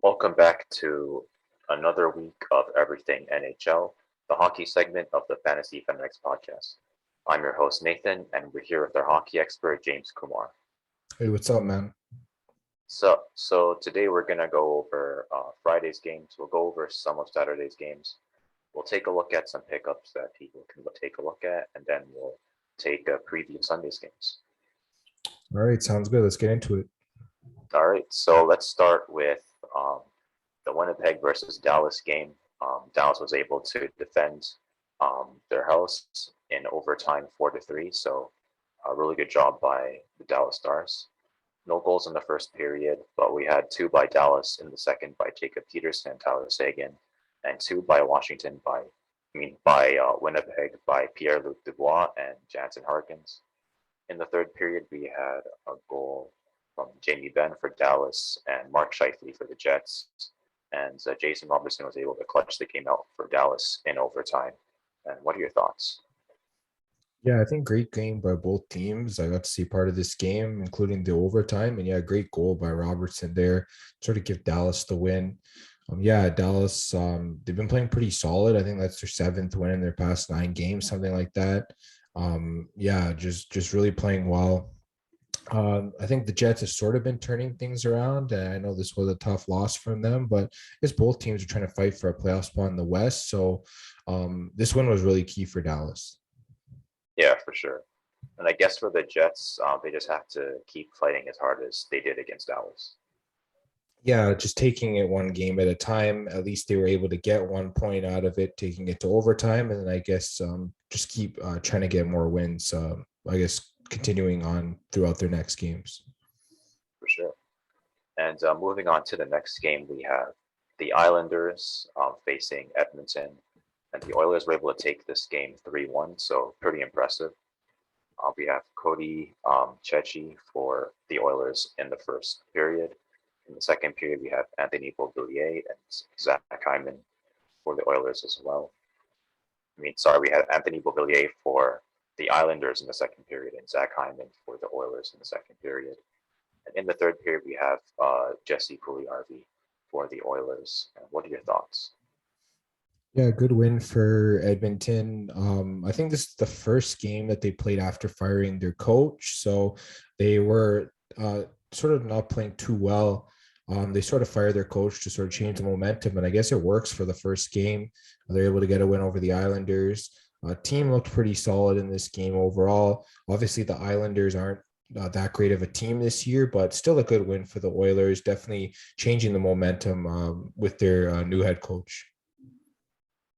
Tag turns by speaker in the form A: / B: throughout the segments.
A: Welcome back to another week of Everything NHL, the hockey segment of the Fantasy Fanatics Podcast. I'm your host, Nathan, and we're here with our hockey expert, James Kumar.
B: Hey, what's up, man?
A: So today we're going to go over Friday's games. We'll go over some of Saturday's games. We'll take a look at some pickups that people can take a look at, and then we'll take a preview of Sunday's games.
B: All right, sounds good. Let's get into it.
A: All right, so let's start with the Winnipeg versus Dallas game. Dallas was able to defend their house in overtime 4-3, so a really good job by the Dallas Stars. No goals in the first period, but we had 2 by Dallas in the second by Jacob Peterson and Tyler Seguin, and 2 by Winnipeg by Pierre-Luc Dubois and Jansen Harkins. In the third period, we had a goal from Jamie Benn for Dallas and Mark Scheifele for the Jets. And Jason Robertson was able to clutch the game out for Dallas in overtime. And what are your thoughts?
B: Yeah, I think great game by both teams. I got to see part of this game, including the overtime. And yeah, great goal by Robertson there, sort of give Dallas the win. Dallas, they've been playing pretty solid. I think that's their 7th win in their past 9 games, something like that. Just really playing well. I think the Jets have sort of been turning things around. I know this was a tough loss from them, but I guess both teams are trying to fight for a playoff spot in the West. So this win was really key for Dallas.
A: Yeah, for sure. And I guess for the Jets, they just have to keep fighting as hard as they did against Dallas.
B: Yeah, just taking it one game at a time. At least they were able to get 1 point out of it, taking it to overtime. And then I guess just keep trying to get more wins, continuing on throughout their next games.
A: For sure. And moving on to the next game, we have the Islanders facing Edmonton. And the Oilers were able to take this game 3-1, so pretty impressive. We have Cody Cecchi for the Oilers in the first period. In the second period, we have Anthony Beauvillier and Zach Hyman for the Oilers as well. We had Anthony Beauvillier for the Islanders in the second period and Zach Hyman for the Oilers in the second period. And in the third period, we have Jesse Puljujarvi for the Oilers. And what are your thoughts?
B: Yeah, good win for Edmonton. I think this is the first game that they played after firing their coach. So they were sort of not playing too well. They sort of fired their coach to sort of change the momentum, and I guess it works for the first game. They're able to get a win over the Islanders. Team looked pretty solid in this game overall. Obviously, the Islanders aren't that great of a team this year, but still a good win for the Oilers, definitely changing the momentum with their new head coach.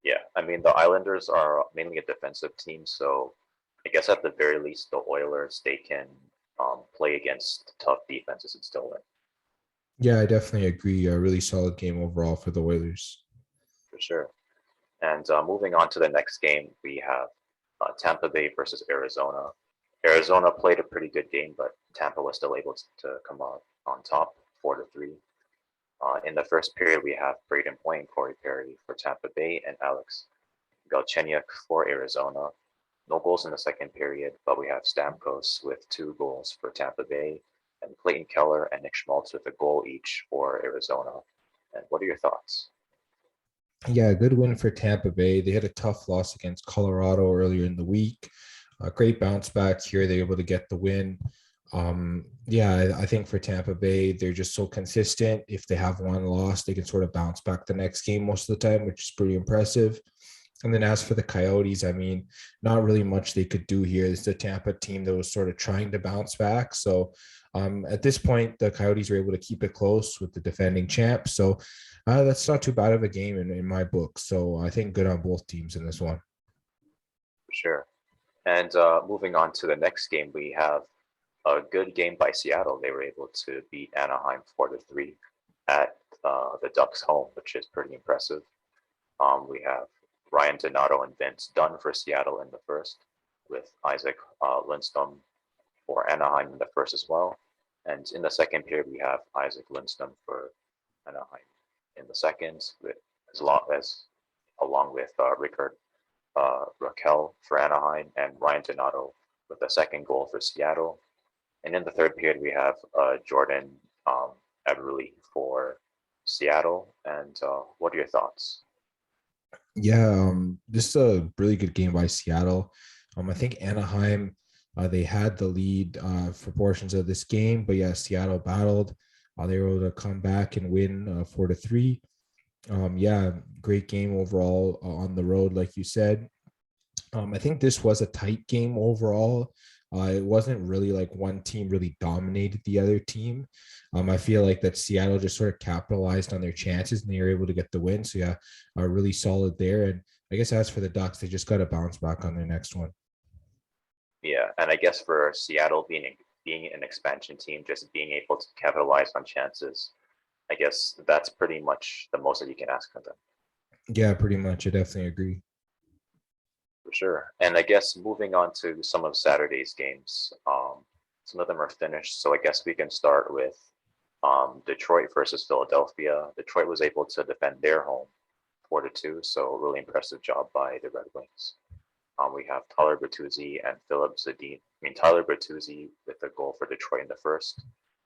A: Yeah, the Islanders are mainly a defensive team, so I guess at the very least, the Oilers, they can play against tough defenses and still win.
B: Yeah, I definitely agree. A really solid game overall for the Oilers.
A: For sure. And moving on to the next game, we have Tampa Bay versus Arizona. Arizona played a pretty good game, but Tampa was still able to come out on top, 4-3. In the first period, we have Braden Point and Corey Perry for Tampa Bay and Alex Galchenyuk for Arizona. No goals in the second period, but we have Stamkos with 2 goals for Tampa Bay and Clayton Keller and Nick Schmaltz with a goal each for Arizona. And what are your thoughts?
B: Yeah, good win for Tampa Bay. They had a tough loss against Colorado earlier in the week. A great bounce back here. They're able to get the win. I think for Tampa Bay, they're just so consistent. If they have one loss, they can sort of bounce back the next game most of the time, which is pretty impressive. And then as for the Coyotes, not really much they could do here. This is a Tampa team that was sort of trying to bounce back. So at this point, the Coyotes were able to keep it close with the defending champs. So that's not too bad of a game in my book. So I think good on both teams in this one.
A: For sure. And moving on to the next game, we have a good game by Seattle. They were able to beat Anaheim 4-3 at the Ducks' home, which is pretty impressive. We have Ryan Donato and Vince Dunn for Seattle in the first, with Isaac Lindstrom for Anaheim in the first as well. And in the second period, we have Isaac Lindstrom for Anaheim in the second, along with Rickard Raquel for Anaheim, and Ryan Donato with a second goal for Seattle. And in the third period, we have Jordan Eberle for Seattle. And what are your thoughts?
B: Yeah, this is a really good game by Seattle. I think Anaheim, they had the lead for portions of this game, but yeah, Seattle battled. They were able to come back and win 4-3. Yeah, great game overall on the road, like you said. I think this was a tight game overall. It wasn't really like one team really dominated the other team. I feel like that Seattle just sort of capitalized on their chances and they were able to get the win. So yeah, really solid there. And I guess as for the Ducks, they just got to bounce back on their next one.
A: Yeah, and I guess for Seattle being an expansion team, just being able to capitalize on chances, I guess that's pretty much the most that you can ask of them.
B: Yeah, pretty much. I definitely agree.
A: For sure. And I guess moving on to some of Saturday's games, some of them are finished. So I guess we can start with Detroit versus Philadelphia. Detroit was able to defend their home 4-2, so really impressive job by the Red Wings. We have Tyler Bertuzzi and Philip Zadina. Tyler Bertuzzi with a goal for Detroit in the first,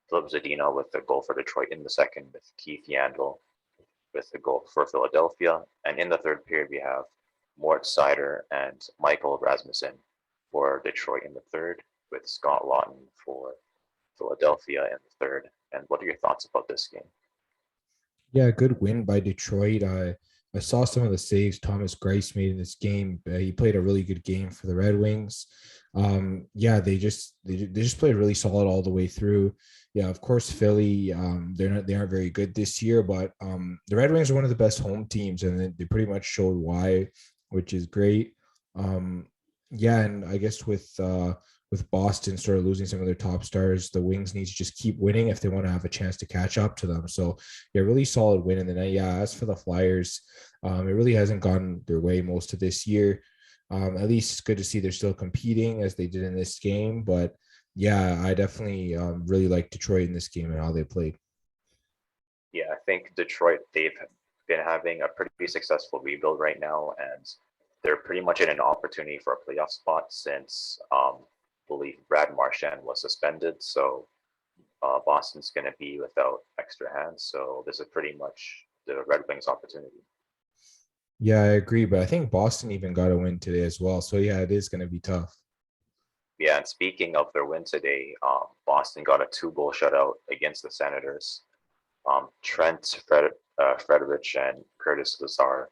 A: Philip Zadina with a goal for Detroit in the second, with Keith Yandel with a goal for Philadelphia. And in the third period, we have Mort Seider and Michael Rasmussen for Detroit in the third, with Scott Lawton for Philadelphia in the third. And what are your thoughts about this game?
B: Yeah, good win by Detroit. I saw some of the saves Thomas Greiss made in this game. He played a really good game for the Red Wings. Yeah, they just played really solid all the way through. Yeah, of course, Philly. They aren't very good this year, but the Red Wings are one of the best home teams, and they pretty much showed why, which is great. Yeah, and I guess with Boston sort of losing some of their top stars, the Wings need to just keep winning if they want to have a chance to catch up to them. So yeah, really solid win in the night. Yeah, as for the Flyers, it really hasn't gone their way most of this year. At least it's good to see they're still competing as they did in this game. But yeah, I definitely really like Detroit in this game and how they played.
A: Yeah, I think Detroit, they've been having a pretty successful rebuild right now, and they're pretty much in an opportunity for a playoff spot since I believe Brad Marchand was suspended. So Boston's going to be without extra hands. So this is pretty much the Red Wings' opportunity.
B: Yeah, I agree. But I think Boston even got a win today as well. So yeah, it is going to be tough.
A: Yeah, and speaking of their win today, Boston got a 2-goal shutout against the Senators. Frederich and Curtis Lazar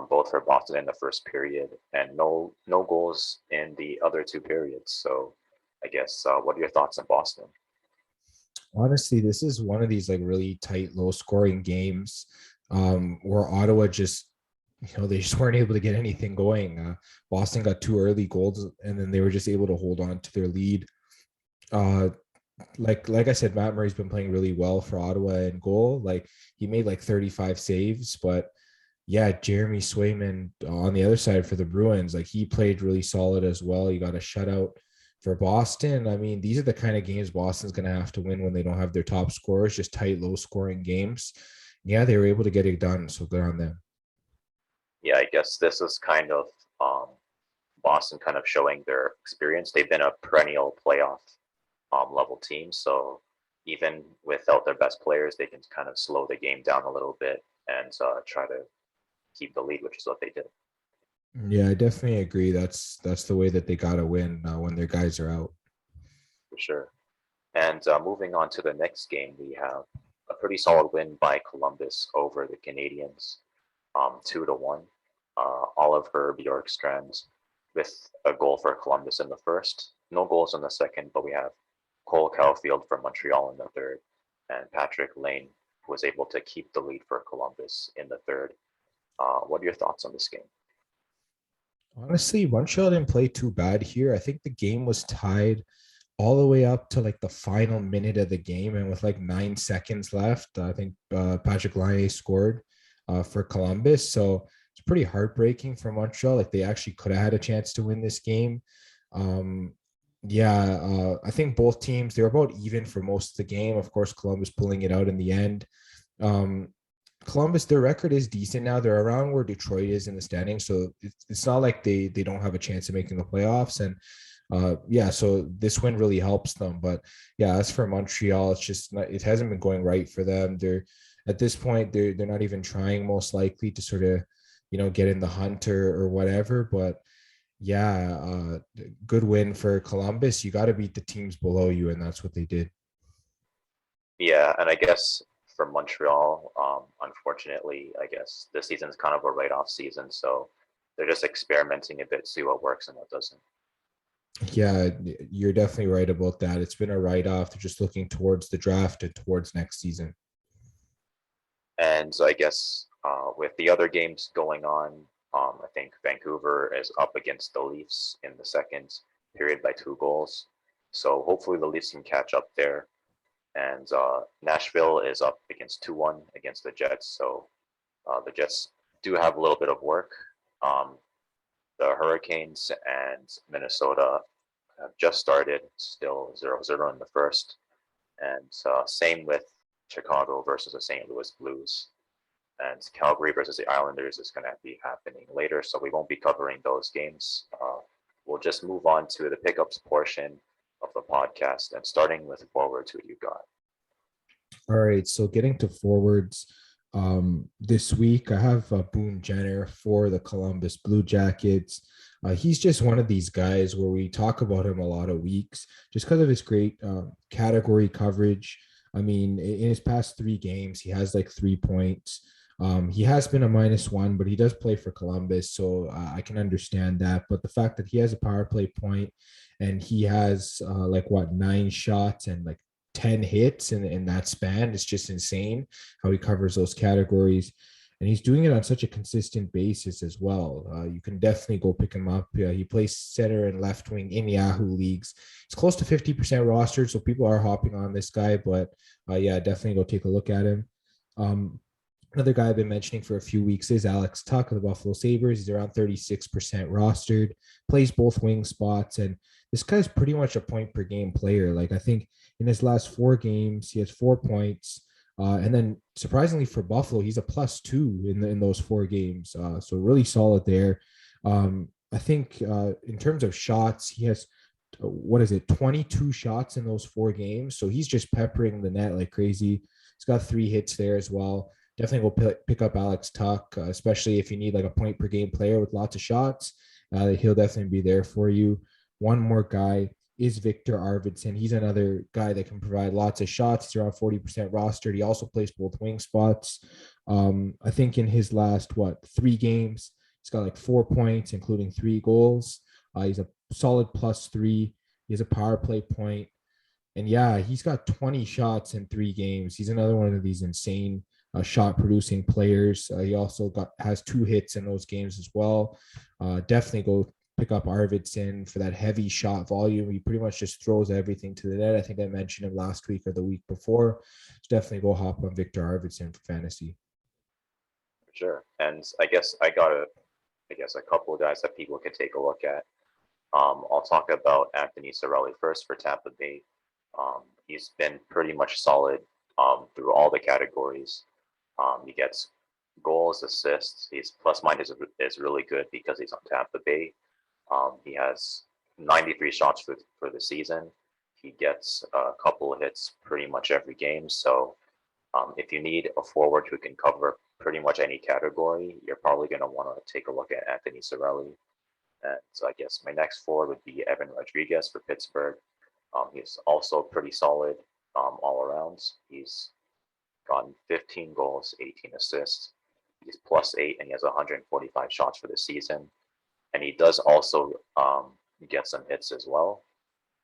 A: both for Boston in the first period, and no goals in the other two periods. So I guess what are your thoughts on Boston?
B: Honestly, this is one of these like really tight, low scoring games where Ottawa just, they just weren't able to get anything going. Boston got 2 early goals and then they were just able to hold on to their lead. Uh, like I said, Matt Murray's been playing really well for Ottawa in goal. Like he made like 35 saves, but yeah, Jeremy Swayman on the other side for the Bruins, like he played really solid as well. He got a shutout for Boston. I mean, these are the kind of games Boston's going to have to win when they don't have their top scorers, just tight, low scoring games. Yeah, they were able to get it done. So good on them.
A: Yeah, I guess this is kind of Boston kind of showing their experience. They've been a perennial playoff level team. So even without their best players, they can kind of slow the game down a little bit and try to keep the lead, which is what they did.
B: Yeah, I definitely agree. That's the way that they got to win when their guys are out.
A: For sure. And moving on to the next game, we have a pretty solid win by Columbus over the Canadiens, 2-1. Oliver Bjorkstrand with a goal for Columbus in the first. No goals in the second, but we have Cole Caulfield from Montreal in the third, and Patrick Lane was able to keep the lead for Columbus in the third. What are your thoughts on this game?
B: Honestly, Montreal didn't play too bad here. I think the game was tied all the way up to like the final minute of the game, and with like 9 seconds left, I think Patrick Laine scored for Columbus. So it's pretty heartbreaking for Montreal. Like they actually could have had a chance to win this game. I think both teams, they were about even for most of the game. Of course, Columbus pulling it out in the end. Columbus, their record is decent now. They're around where Detroit is in the standings, so it's not like they don't have a chance of making the playoffs. And yeah, so this win really helps them. But yeah, as for Montreal, it's just not, it hasn't been going right for them. They're at this point they're not even trying most likely to sort of get in the hunt or whatever. But yeah, good win for Columbus. You got to beat the teams below you, and that's what they did.
A: Yeah, and I guess for Montreal, unfortunately, I guess this season's kind of a write-off season, so they're just experimenting a bit, see what works and what doesn't.
B: Yeah, you're definitely right about that. It's been a write-off. They're just looking towards the draft and towards next season.
A: And so I guess with the other games going on, I think Vancouver is up against the Leafs in the second period by 2 goals. So hopefully the Leafs can catch up there. And Nashville is up against 2-1 against the Jets. So the Jets do have a little bit of work. The Hurricanes and Minnesota have just started, still 0-0 in the first. And same with Chicago versus the St. Louis Blues. And Calgary versus the Islanders is going to be happening later, so we won't be covering those games. We'll just move on to the pickups portion of the podcast, and starting with forwards, who you got?
B: All right, so getting to forwards, this week I have Boone Jenner for the Columbus Blue Jackets. He's just one of these guys where we talk about him a lot of weeks just because of his great category coverage. I mean, in his past 3 games, he has like 3 points. He has been a -1, but he does play for Columbus, so I can understand that. But the fact that he has a power play point and he has like 9 shots and like 10 hits in that span, it's just insane how he covers those categories. And he's doing it on such a consistent basis as well. You can definitely go pick him up. He plays center and left wing in Yahoo leagues. He's close to 50% rostered, so people are hopping on this guy. But yeah, definitely go take a look at him. Another guy I've been mentioning for a few weeks is Alex Tuch of the Buffalo Sabres. He's around 36% rostered, plays both wing spots, and this guy's pretty much a point per game player. Like I think in his last 4 games, he has 4 points. And then surprisingly for Buffalo, he's a +2 in those 4 games. So really solid there. I think in terms of shots, he has 22 shots in those 4 games. So he's just peppering the net like crazy. He's got 3 hits there as well. Definitely go pick up Alex Tuch, especially if you need like a point per game player with lots of shots. He'll definitely be there for you. One more guy is Victor Arvidsson. He's another guy that can provide lots of shots. He's around 40% rostered. He also plays both wing spots. I think in his last 3 games, he's got like 4 points, including 3 goals. He's a solid +3. He has a power play point. And yeah, he's got 20 shots in 3 games. He's another one of these insane shot producing players. He also has 2 hits in those games as well. Definitely go pick up Arvidsson for that heavy shot volume. He pretty much just throws everything to the net. I think I mentioned him last week or the week before. So definitely go hop on Victor Arvidsson for fantasy.
A: Sure. And I guess I got a couple of guys that people can take a look at. I'll talk about Anthony Cirelli first for Tampa Bay. He's been pretty much solid through all the categories. He gets goals, assists. His plus minus is really good because he's on Tampa Bay. He has 93 shots for the season. He gets a couple of hits pretty much every game. So if you need a forward who can cover pretty much any category, you're probably going to want to take a look at Anthony Cirelli. And so I guess my next forward would be Evan Rodriguez for Pittsburgh. He's also pretty solid all around. He's gotten 15 goals, 18 assists. He's +8, and he has 145 shots for the season. And he does also get some hits as well.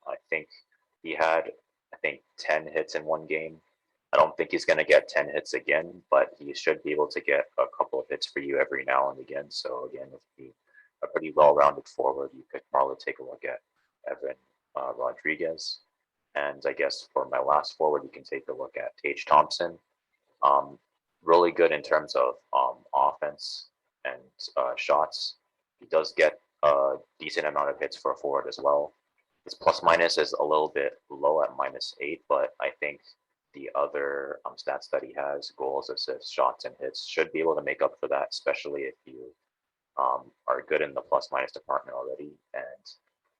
A: I think he had, 10 hits in 1 game. I don't think he's going to get 10 hits again, but he should be able to get a couple of hits for you every now and again. So again, if you a pretty well-rounded forward, you could probably take a look at Evan Rodriguez. And I guess for my last forward, you can take a look at Tage Thompson. Really good in terms of offense and shots. He does get a decent amount of hits for a forward as well. His plus minus is a little bit low at -8, but I think the other stats that he has, goals, assists, shots, and hits, should be able to make up for that, especially if you are good in the plus minus department already. And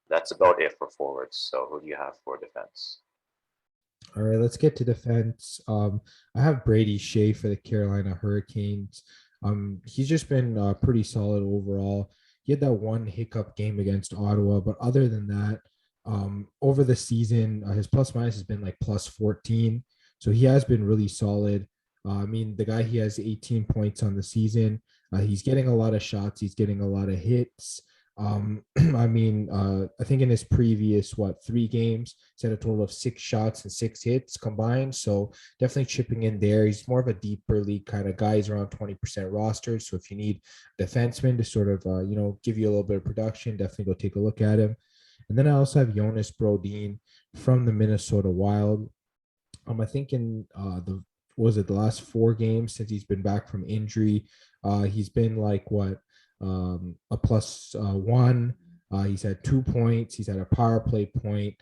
A: that's about it for forwards. So who do you have for defense?
B: All right, let's get to defense. I have Brady Shea for the Carolina Hurricanes. He's just been pretty solid overall. He had that one hiccup game against Ottawa, but other than that, over the season, his plus minus has been like plus 14. So he has been really solid. I mean, the guy, he has 18 points on the season. He's getting a lot of shots. He's getting a lot of hits. I mean, I think in his previous, 3 games, he's had a total of 6 shots and 6 hits combined. So definitely chipping in there. He's more of a deeper league kind of guy. He's around 20% roster. So if you need defensemen to sort of, give you a little bit of production, definitely go take a look at him. And then I also have Jonas Brodin from the Minnesota Wild. I think in the last 4 games since he's been back from injury, he's been like a plus 1. He's had 2 points. He's had a power play point.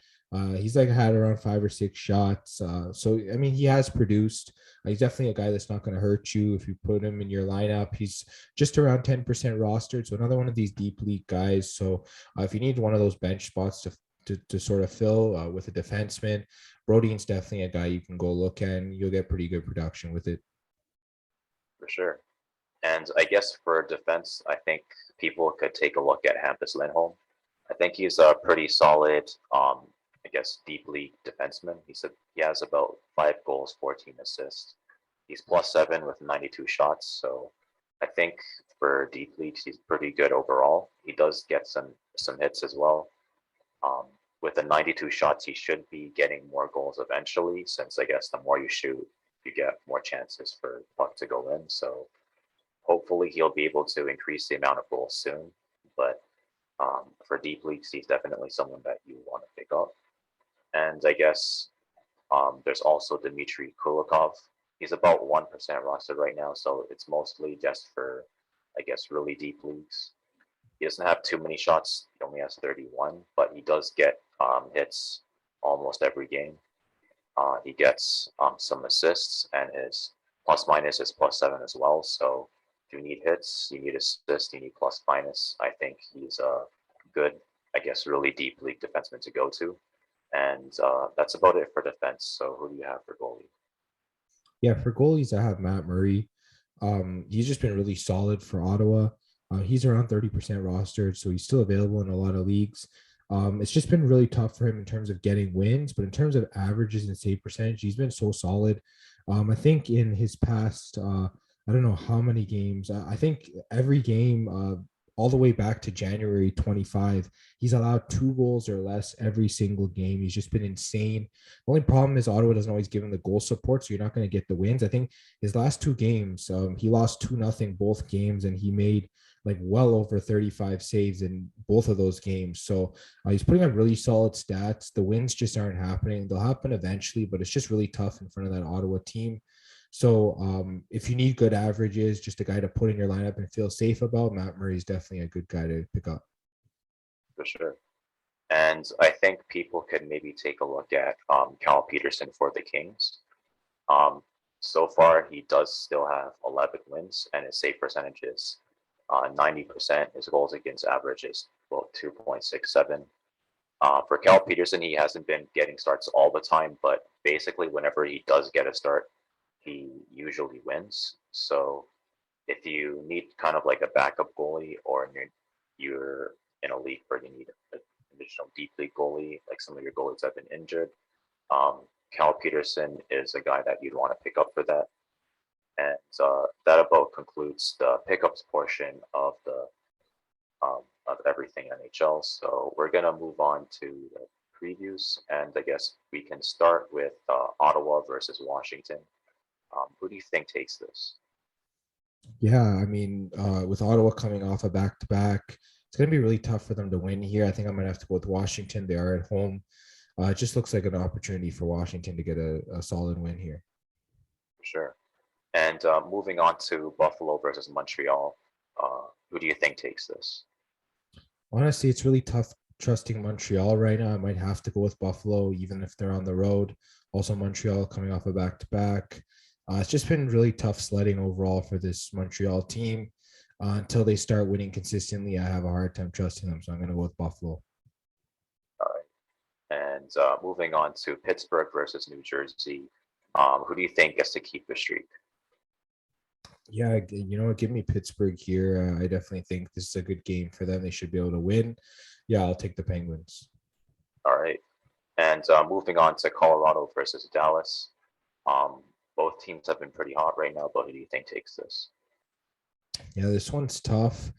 B: He's like had around 5 or 6 shots. So I mean, he has produced. He's definitely a guy that's not going to hurt you if you put him in your lineup. He's just around 10% rostered. So another one of these deep league guys. So if you need one of those bench spots to sort of fill with a defenseman, Brodin's definitely a guy you can go look at, and you'll get pretty good production with it.
A: For sure. And I guess for defense, I think people could take a look at Hampus Lindholm. I think he's a pretty solid, deep league defenseman. He has about 5 goals, 14 assists. He's plus 7 with 92 shots. So I think for deep leagues, he's pretty good overall. He does get some hits as well. With the 92 shots, he should be getting more goals eventually, since I guess the more you shoot, you get more chances for puck to go in. So hopefully he'll be able to increase the amount of goals soon. But for deep leagues, he's definitely someone that you want to pick up. And I guess there's also Dmitry Kulikov. He's about 1% rostered right now, so it's mostly just for, I guess, really deep leagues. He doesn't have too many shots. He only has 31, but he does get hits almost every game. He gets some assists, and his plus minus is plus 7 as well. So if you need hits, you need assists, you need plus minus, I think he's a good, I guess, really deep league defenseman to go to. And that's about it for defense. So who do you have for goalie?
B: Yeah, for goalies, I have Matt Murray. He's just been really solid for Ottawa. He's around 30% rostered, so he's still available in a lot of leagues. It's just been really tough for him in terms of getting wins, but in terms of averages and save percentage, he's been so solid. I think in his past, I don't know how many games, I think every game, all the way back to January 25, he's allowed 2 goals or less every single game. He's just been insane. The only problem is Ottawa doesn't always give him the goal support, so you're not going to get the wins. I think his last 2 games, he lost 2-0 both games, and he made like well over 35 saves in both of those games. So he's putting up really solid stats. The wins just aren't happening. They'll happen eventually, but it's just really tough in front of that Ottawa team. So if you need good averages, just a guy to put in your lineup and feel safe about, Matt Murray is definitely a good guy to pick up.
A: For sure. And I think people could maybe take a look at Cal Peterson for the Kings. So far, he does still have 11 wins, and his save percentage is 90%. His goals against average is about 2.67. For Cal Peterson, he hasn't been getting starts all the time, but basically whenever he does get a start, he usually wins. So if you need kind of like a backup goalie, or you're in a league where you need an additional deep league goalie, like some of your goalies have been injured, Cal Peterson is a guy that you'd want to pick up for that. And that about concludes the pickups portion of everything NHL. So we're gonna move on to the previews, and I guess we can start with Ottawa versus Washington. Who do you think takes this?
B: Yeah, I mean, with Ottawa coming off a back-to-back, it's going to be really tough for them to win here. I think I'm going to have to go with Washington. They are at home. It just looks like an opportunity for Washington to get a solid win here.
A: For sure. And moving on to Buffalo versus Montreal, who do you think takes this?
B: Honestly, it's really tough trusting Montreal right now. I might have to go with Buffalo, even if they're on the road. Also, Montreal coming off a back-to-back. It's just been really tough sledding overall for this Montreal team. Until they start winning consistently, I have a hard time trusting them. So I'm going to go with Buffalo.
A: All right. And moving on to Pittsburgh versus New Jersey. Who do you think gets to keep the streak?
B: Yeah, give me Pittsburgh here. I definitely think this is a good game for them. They should be able to win. Yeah, I'll take the Penguins.
A: All right. And moving on to Colorado versus Dallas. Both teams have been pretty hot right now, but who do you think takes this?
B: Yeah, this one's tough.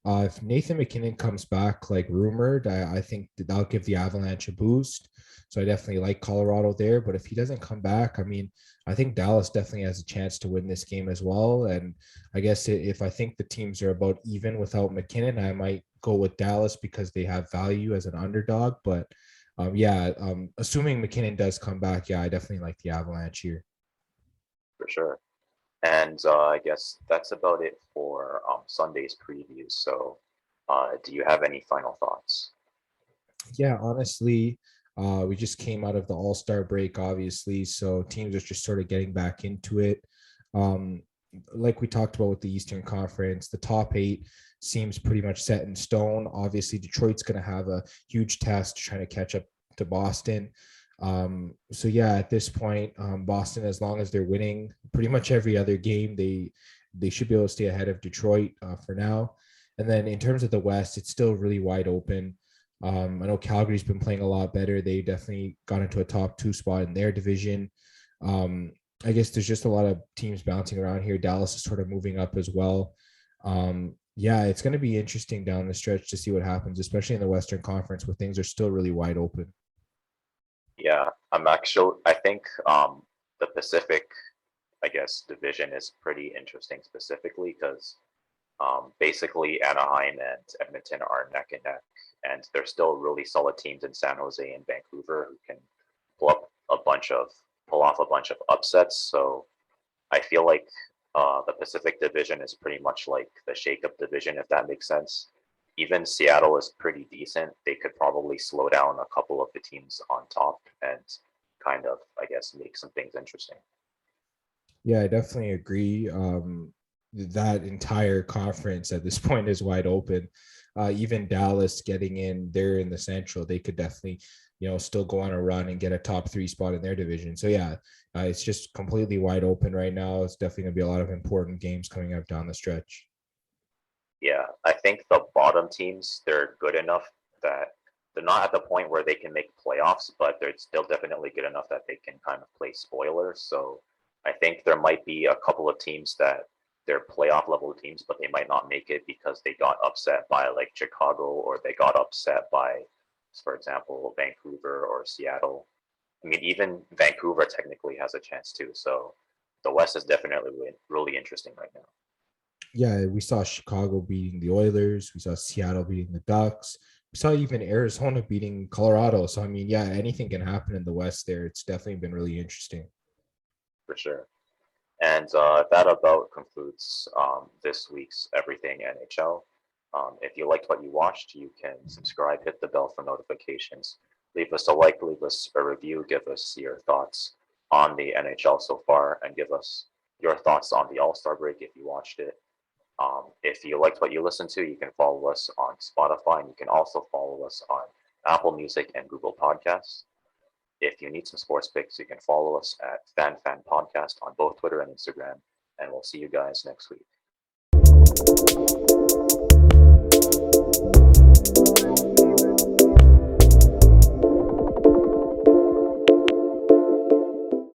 B: If Nathan McKinnon comes back like rumored, I think that'll give the Avalanche a boost. So I definitely like Colorado there. But if he doesn't come back, I mean, I think Dallas definitely has a chance to win this game as well. And I guess if I think the teams are about even without McKinnon, I might go with Dallas because they have value as an underdog. But assuming McKinnon does come back, yeah, I definitely like the Avalanche here.
A: For sure. And I guess that's about it for Sunday's previews. So do you have any final thoughts?
B: Yeah, honestly, we just came out of the All-Star break, obviously, so teams are just sort of getting back into it. Um, like we talked about with the Eastern Conference, the top 8 seems pretty much set in stone. Obviously, Detroit's going to have a huge task trying to catch up to Boston. So yeah, at this point, Boston, as long as they're winning pretty much every other game, they should be able to stay ahead of Detroit for now. And then in terms of the West, it's still really wide open. I know Calgary's been playing a lot better. They definitely got into a top 2 spot in their division. I guess there's just a lot of teams bouncing around here. Dallas is sort of moving up as well. Yeah, it's going to be interesting down the stretch to see what happens, especially in the Western Conference where things are still really wide open.
A: Yeah, I think the Pacific, I guess, division is pretty interesting specifically because basically Anaheim and Edmonton are neck and neck, and there's still really solid teams in San Jose and Vancouver who can pull off a bunch of upsets. So I feel like the Pacific Division is pretty much like the shake-up division, if that makes sense. Even Seattle is pretty decent. They could probably slow down a couple of the teams on top and kind of, I guess, make some things interesting.
B: Yeah, I definitely agree. That entire conference at this point is wide open. Even Dallas getting in, they're in the Central. They could definitely, still go on a run and get a top 3 spot in their division. So yeah, it's just completely wide open right now. It's definitely gonna be a lot of important games coming up down the stretch.
A: Yeah, I think the bottom teams, they're good enough that they're not at the point where they can make playoffs, but they're still definitely good enough that they can kind of play spoilers. So I think there might be a couple of teams that they're playoff level teams, but they might not make it because they got upset by like Chicago or they got upset by, for example, Vancouver or Seattle. I mean, even Vancouver technically has a chance too. So the West is definitely really, really interesting right now.
B: Yeah, we saw Chicago beating the Oilers. We saw Seattle beating the Ducks. We saw even Arizona beating Colorado. So, I mean, yeah, anything can happen in the West there. It's definitely been really interesting.
A: For sure. And that about concludes this week's Everything NHL. If you liked what you watched, you can subscribe, hit the bell for notifications, leave us a like, leave us a review, give us your thoughts on the NHL so far, and give us your thoughts on the All-Star break if you watched it. If you liked what you listened to, you can follow us on Spotify, and you can also follow us on Apple Music and Google Podcasts. If you need some sports picks, you can follow us at FanFan Podcast on both Twitter and Instagram, and we'll see you guys next week.